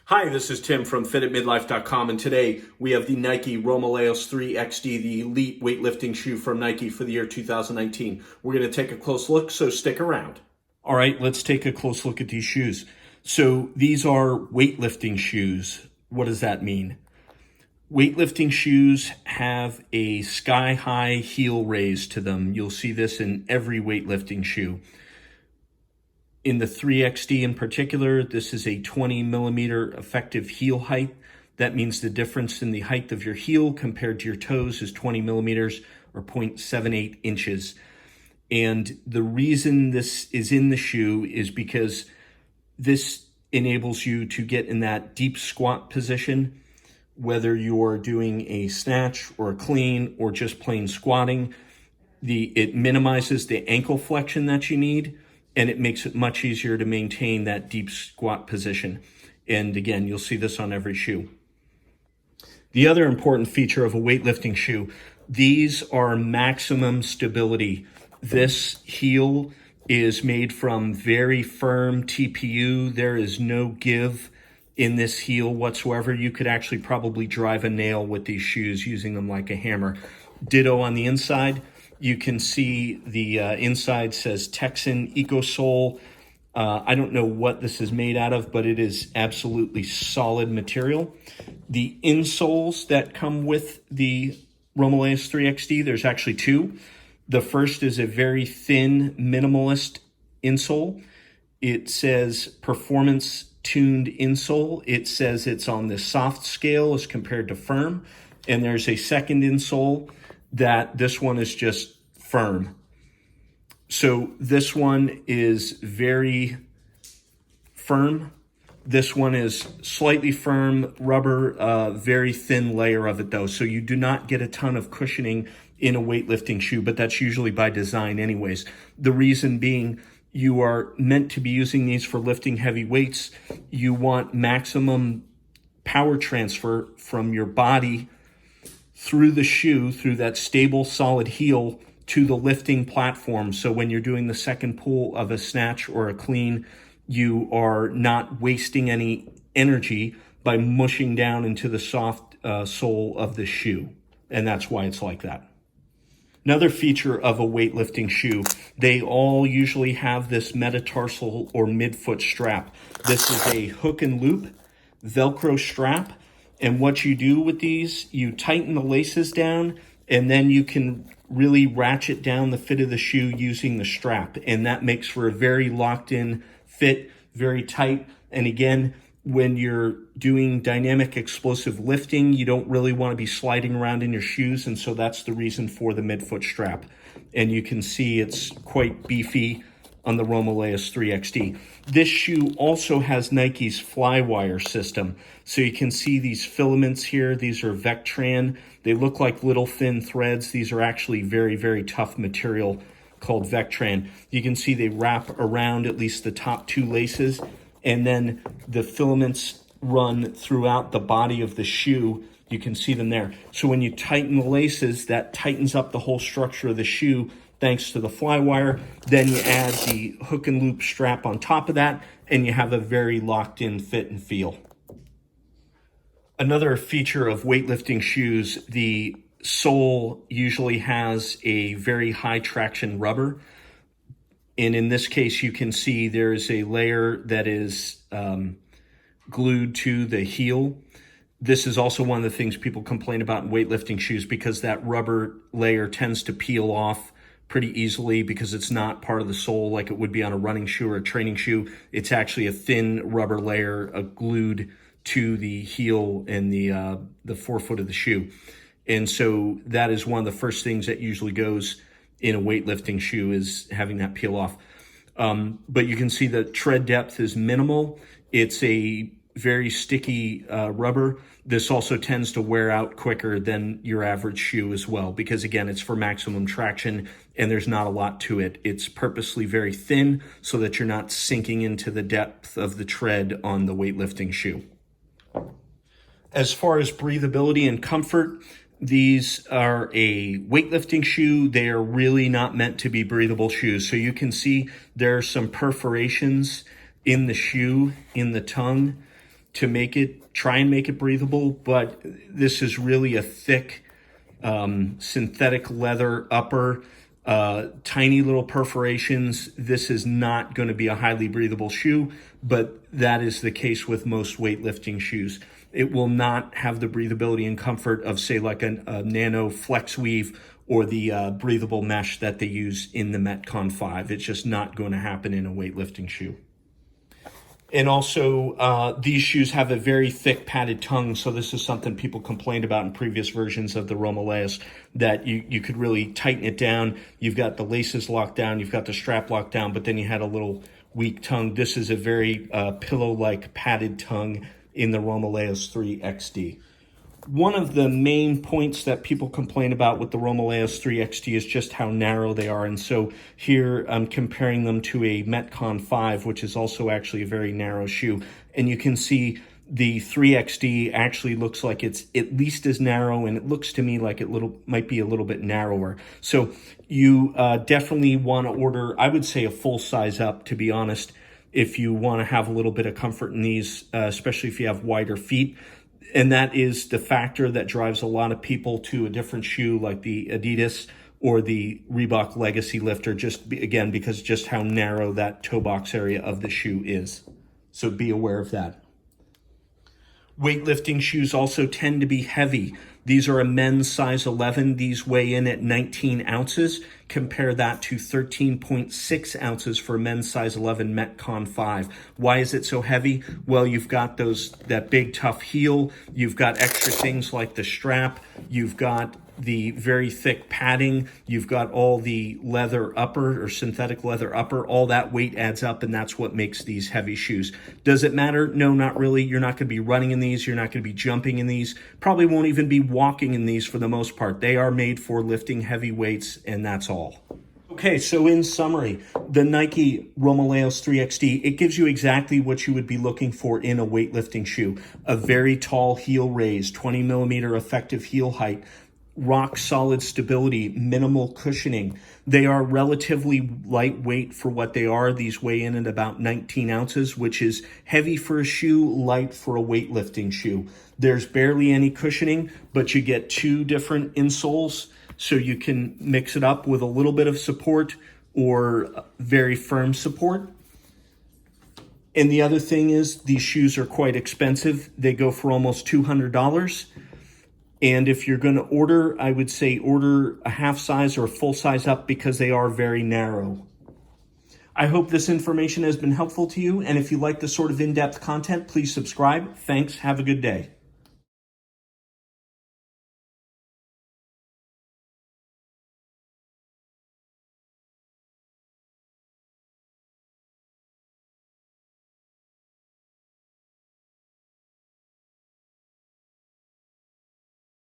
Hi, this is Tim from fitatmidlife.com, and today we have the Nike Romaleos 3XD, the elite weightlifting shoe from Nike for the year 2019. We're going to take a close look, so stick around. All right, let's take a close look at these shoes. So these are weightlifting shoes. What does that mean? Weightlifting shoes have a sky-high heel raise to them. You'll see this in every weightlifting shoe. In the 3XD in particular, this is a 20 millimeter effective heel height. That means the difference in the height of your heel compared to your toes is 20 millimeters or 0.78 inches. And the reason this is in the shoe is because this enables you to get in that deep squat position, whether you're doing a snatch or a clean or just plain squatting. It minimizes the ankle flexion that you need, and it makes it much easier to maintain that deep squat position. And again, you'll see this on every shoe. The other important feature of a weightlifting shoe, these are maximum stability. This heel is made from very firm TPU. There is no give in this heel whatsoever. You could actually probably drive a nail with these shoes using them like a hammer. Ditto on the inside. You can see the inside says Texan EcoSole. I don't know what this is made out of, but it is absolutely solid material. The insoles that come with the Romaleos 3XD, there's actually two. The first is a very thin, minimalist insole. It says performance tuned insole. It says it's on the soft scale as compared to firm. And there's a second insole that this one is just firm. So this one is very firm. This one is slightly firm rubber, very thin layer of it though. So you do not get a ton of cushioning in a weightlifting shoe, but that's usually by design anyways. The reason being, you are meant to be using these for lifting heavy weights. You want maximum power transfer from your body through the shoe, through that stable, solid heel to the lifting platform. So when you're doing the second pull of a snatch or a clean, you are not wasting any energy by mushing down into the soft sole of the shoe. And that's why it's like that. Another feature of a weightlifting shoe, they all usually have this metatarsal or midfoot strap. This is a hook and loop Velcro strap. And what you do with these, you tighten the laces down, and then you can really ratchet down the fit of the shoe using the strap. And that makes for a very locked in fit, very tight. And again, when you're doing dynamic explosive lifting, you don't really want to be sliding around in your shoes. And so that's the reason for the midfoot strap. And you can see it's quite beefy on the Romaleos 3XD. This shoe also has Nike's Flywire system. So you can see these filaments here. These are Vectran. They look like little thin threads. These are actually very, very tough material called Vectran. You can see they wrap around at least the top two laces, and then the filaments run throughout the body of the shoe. You can see them there. So when you tighten the laces, that tightens up the whole structure of the shoe thanks to the Flywire. Then you add the hook and loop strap on top of that, and you have a very locked in fit and feel. Another feature of weightlifting shoes, the sole usually has a very high traction rubber. And in this case, you can see there's a layer that is glued to the heel. This is also one of the things people complain about in weightlifting shoes, because that rubber layer tends to peel off pretty easily because it's not part of the sole like it would be on a running shoe or a training shoe. It's actually a thin rubber layer glued to the heel and the forefoot of the shoe. And so that is one of the first things that usually goes in a weightlifting shoe, is having that peel off. But you can see the tread depth is minimal. It's a very sticky rubber. This also tends to wear out quicker than your average shoe as well, because again, it's for maximum traction and there's not a lot to it. It's purposely very thin so that you're not sinking into the depth of the tread on the weightlifting shoe. As far as breathability and comfort, these are a weightlifting shoe. They are really not meant to be breathable shoes. So you can see there are some perforations in the shoe, in the tongue. try and make it breathable, but this is really a thick synthetic leather upper, tiny little perforations. This is not going to be a highly breathable shoe, but that is the case with most weightlifting shoes. It will not have the breathability and comfort of, say, like a Nano Flex Weave or the breathable mesh that they use in the Metcon 5. It's just not going to happen in a weightlifting shoe. And also, these shoes have a very thick padded tongue, so this is something people complained about in previous versions of the Romaleos, that you could really tighten it down. You've got the laces locked down, you've got the strap locked down, but then you had a little weak tongue. This is a very pillow-like padded tongue in the Romaleos 3 XD. One of the main points that people complain about with the Romaleos 3 XD is just how narrow they are. And so here I'm comparing them to a Metcon 5, which is also actually a very narrow shoe. And you can see the 3 XD actually looks like it's at least as narrow, and it looks to me like it might be a little bit narrower. So you definitely want to order, I would say, a full size up, to be honest, if you want to have a little bit of comfort in these, especially if you have wider feet. And that is the factor that drives a lot of people to a different shoe like the Adidas or the Reebok Legacy Lifter, again, because just how narrow that toe box area of the shoe is. So be aware of that. Weightlifting shoes also tend to be heavy. These are a men's size 11. These weigh in at 19 ounces. Compare that to 13.6 ounces for a men's size 11 Metcon 5. Why is it so heavy? Well, you've got that big tough heel. You've got extra things like the strap. You've got the very thick padding. You've got all the leather upper or synthetic leather upper. All that weight adds up, and that's what makes these heavy shoes. Does it matter? No, not really. You're not going to be running in these. You're not going to be jumping in these. Probably won't even be walking in these for the most part. They are made for lifting heavy weights, and that's all. Okay, so in summary, the Nike Romaleos 3 XD, it gives you exactly what you would be looking for in a weightlifting shoe. A very tall heel raise, 20 millimeter effective heel height, rock solid stability, minimal cushioning. They are relatively lightweight for what they are. These weigh in at about 19 ounces, which is heavy for a shoe, light for a weightlifting shoe. There's barely any cushioning, but you get two different insoles, so you can mix it up with a little bit of support or very firm support. And the other thing is these shoes are quite expensive. They go for almost $200. And if you're going to order, I would say order a half size or a full size up because they are very narrow. I hope this information has been helpful to you. And if you like this sort of in-depth content, please subscribe. Thanks. Have a good day.